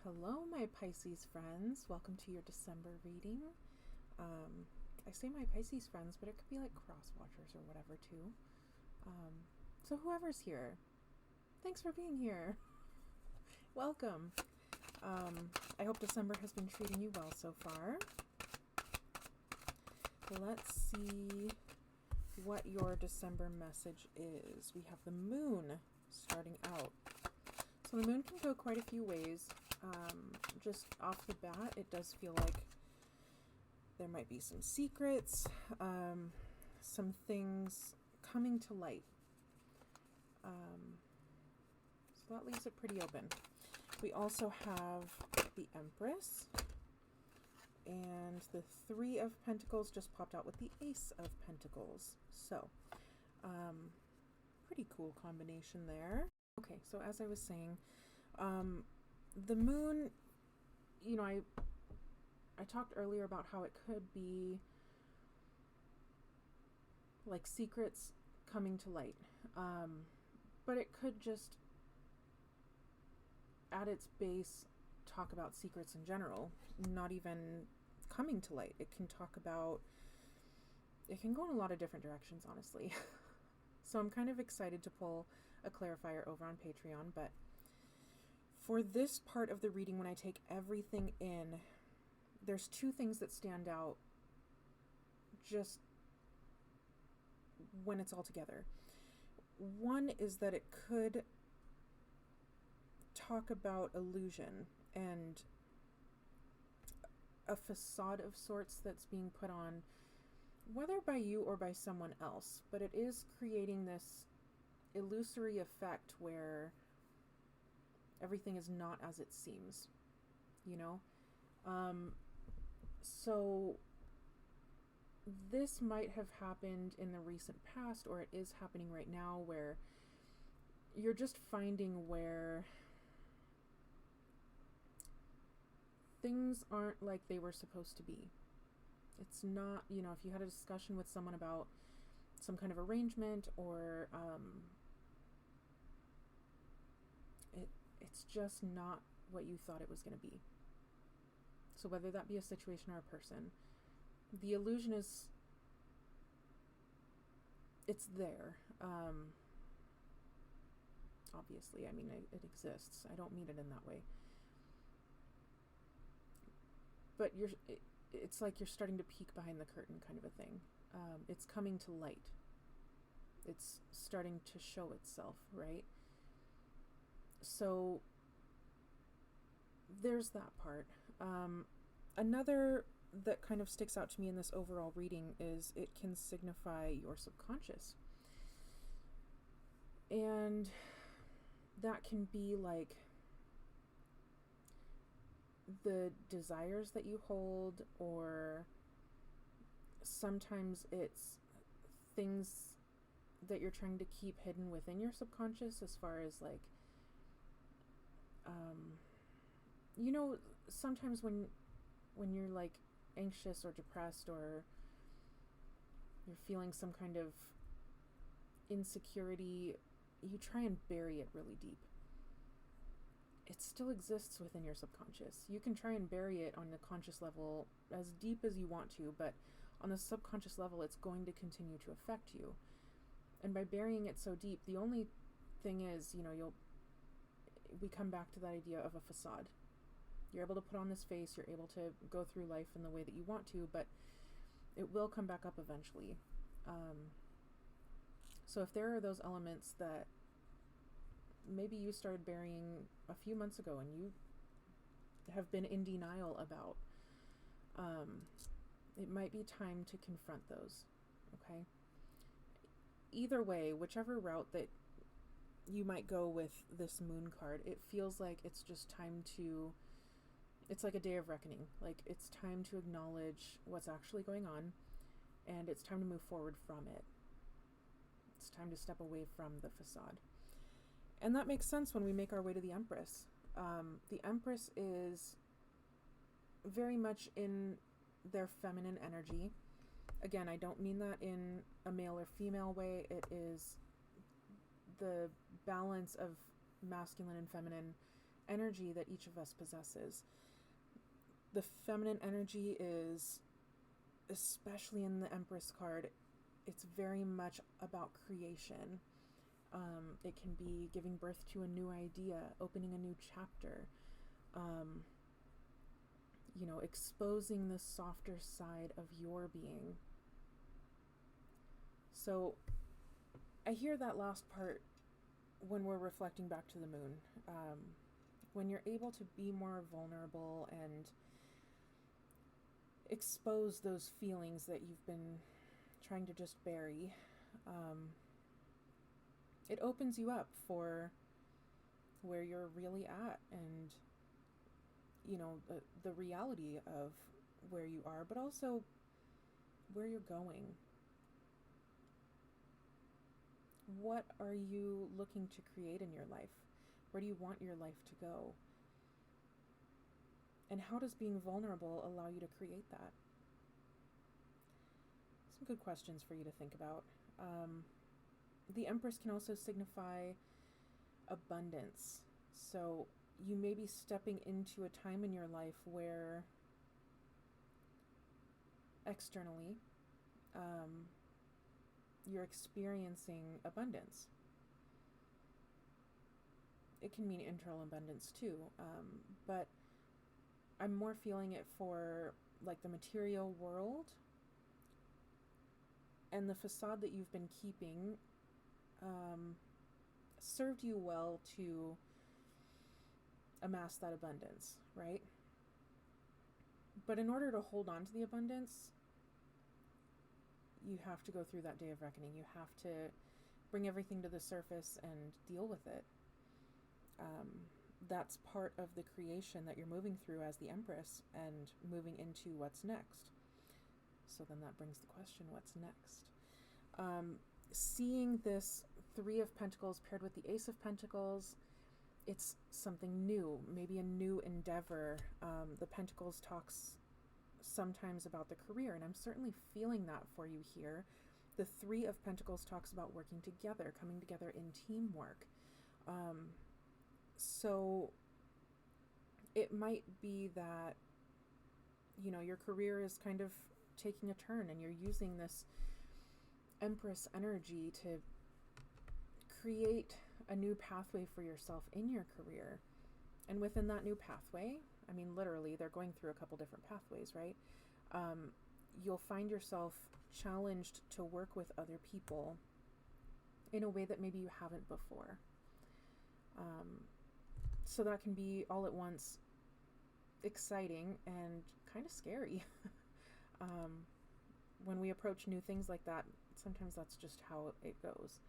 Hello, my Pisces friends. Welcome to your December reading. I say my Pisces friends, but it could be like cross watchers or whatever too. So whoever's here, thanks for being here. Welcome. I hope December has been treating you well so far. Let's see what your December message is. We have the moon starting out. So the moon can go quite a few ways. Just off the bat, it does feel like there might be some secrets, some things coming to light. So that leaves it pretty open. We also have the Empress, and the Three of Pentacles just popped out with the Ace of Pentacles. So, pretty cool combination there. Okay, so as I was saying, the moon, I talked earlier about how it could be like secrets coming to light, but it could just at its base talk about secrets in general, not even coming to light. It can go in a lot of different directions, honestly. So I'm kind of excited to pull a clarifier over on Patreon, but for this part of the reading, when I take everything in, there's two things that stand out just when it's all together. One is that it could talk about illusion and a facade of sorts that's being put on, whether by you or by someone else, but it is creating this illusory effect where everything is not as it seems, so this might have happened in the recent past, or it is happening right now, where you're just finding where things aren't like they were supposed to be. It's not, if you had a discussion with someone about some kind of arrangement, or it's just not what you thought it was going to be. So whether that be a situation or a person, the illusion it's there. Obviously, it exists. I don't mean it in that way. But it's like you're starting to peek behind the curtain, kind of a thing. It's coming to light. It's starting to show itself, right? So there's that part. Another that kind of sticks out to me in this overall reading is it can signify your subconscious. And that can be like the desires that you hold, or sometimes it's things that you're trying to keep hidden within your subconscious, as far as like, sometimes when you're like anxious or depressed, or you're feeling some kind of insecurity, you try and bury it really deep. It still exists within your subconscious. You can try and bury it on the conscious level as deep as you want to, but on the subconscious level, it's going to continue to affect you. And by burying it so deep, the only thing is, we come back to that idea of a facade. You're able to put on this face, you're able to go through life in the way that you want to, but it will come back up eventually. So if there are those elements that maybe you started burying a few months ago and you have been in denial about, it might be time to confront those, okay? Either way, whichever route that you might go with this moon card, it feels like it's just time to, it's like a day of reckoning. Like, it's time to acknowledge what's actually going on, and it's time to move forward from it. It's time to step away from the facade. And that makes sense when we make our way to the Empress. The Empress is very much in their feminine energy. Again, I don't mean that in a male or female way. It is the balance of masculine and feminine energy that each of us possesses. The feminine energy is, especially in the Empress card, it's very much about creation. It can be giving birth to a new idea, opening a new chapter, exposing the softer side of your being. So I hear that last part when we're reflecting back to the moon. When you're able to be more vulnerable and expose those feelings that you've been trying to just bury, it opens you up for where you're really at, and the reality of where you are, but also where you're going. What are you looking to create in your life? Where do you want your life to go? And how does being vulnerable allow you to create that? Some good questions for you to think about. The Empress can also signify abundance. So you may be stepping into a time in your life where externally, you're experiencing abundance. It can mean internal abundance too, but I'm more feeling it for like the material world, and the facade that you've been keeping served you well to amass that abundance, right? But in order to hold on to the abundance, you have to go through that day of reckoning. You have to bring everything to the surface and deal with it. That's part of the creation that you're moving through as the Empress and moving into what's next. So then that brings the question, what's next? Seeing this Three of Pentacles paired with the Ace of Pentacles, it's something new, maybe a new endeavor. The Pentacles talks sometimes about the career, and I'm certainly feeling that for you here. The Three of Pentacles talks about working together, coming together in teamwork. So it might be that, your career is kind of taking a turn and you're using this Empress energy to create a new pathway for yourself in your career. And within that new pathway, I mean, literally, they're going through a couple different pathways, right? You'll find yourself challenged to work with other people in a way that maybe you haven't before. So that can be all at once exciting and kind of scary. When we approach new things like that, sometimes that's just how it goes.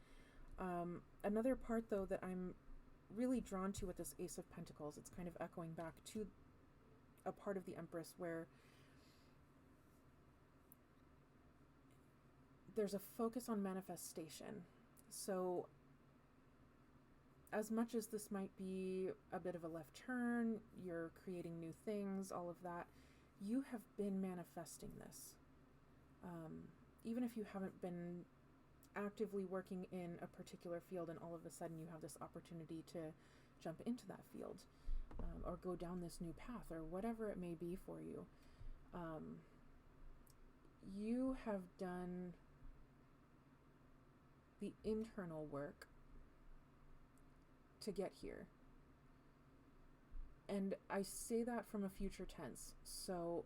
Another part, though, that I'm really drawn to with this Ace of Pentacles, it's kind of echoing back to a part of the Empress where there's a focus on manifestation. So as much as this might be a bit of a left turn, you're creating new things, all of that, you have been manifesting this. Even if you haven't been actively working in a particular field and all of a sudden you have this opportunity to jump into that field, or go down this new path, or whatever it may be for you, you have done the internal work to get here. And I say that from a future tense. So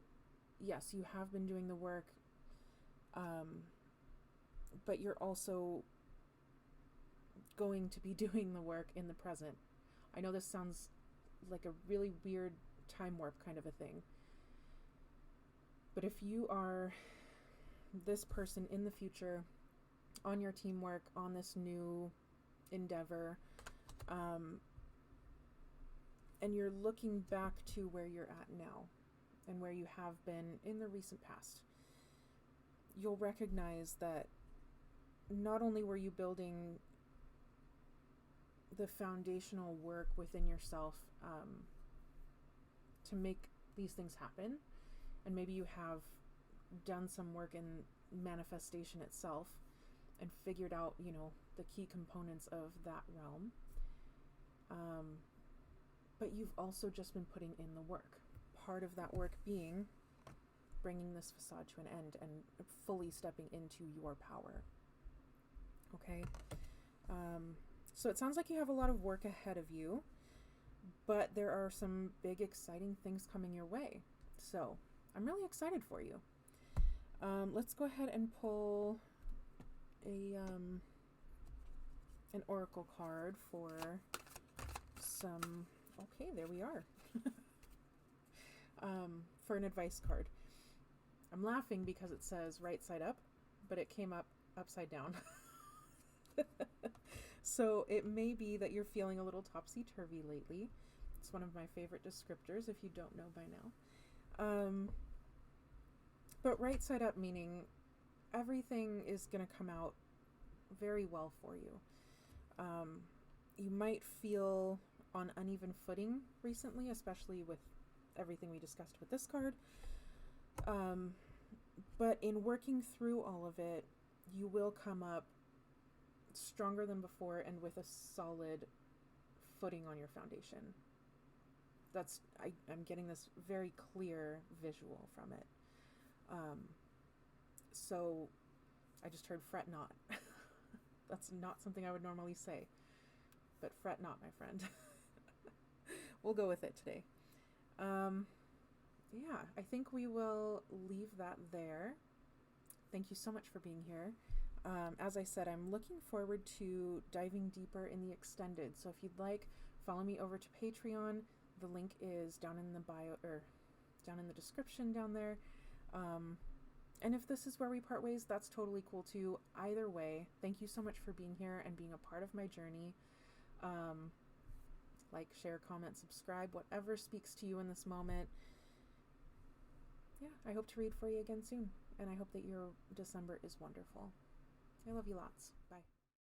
yes, you have been doing the work, but you're also going to be doing the work in the present. I know this sounds like a really weird time warp kind of a thing, but if you are this person in the future on your teamwork, on this new endeavor, and you're looking back to where you're at now and where you have been in the recent past, you'll recognize that not only were you building the foundational work within yourself to make these things happen, and maybe you have done some work in manifestation itself and figured out, the key components of that realm. but you've also just been putting in the work. Part of that work being bringing this facade to an end and fully stepping into your power. Okay? So it sounds like you have a lot of work ahead of you, but there are some big, exciting things coming your way. So I'm really excited for you. Let's go ahead and pull an oracle card for some, okay, there we are. For an advice card. I'm laughing because it says right side up, but it came up upside down. So it may be that you're feeling a little topsy-turvy lately. It's one of my favorite descriptors if you don't know by now. But right side up meaning everything is going to come out very well for you. You might feel on uneven footing recently, especially with everything we discussed with this card. But in working through all of it, you will come up stronger than before and with a solid footing on your foundation. I'm getting this very clear visual from it. So I just heard fret not. That's not something I would normally say, but fret not, my friend. We'll go with it today. Yeah, I think we will leave that there. Thank you so much for being here. As I said, I'm looking forward to diving deeper in the extended. So if you'd like, follow me over to Patreon. The link is down in the bio, or down in the description down there. And if this is where we part ways, that's totally cool too. Either way, thank you so much for being here and being a part of my journey. Like, share, comment, subscribe, whatever speaks to you in this moment. Yeah, I hope to read for you again soon. And I hope that your December is wonderful. I love you lots. Bye.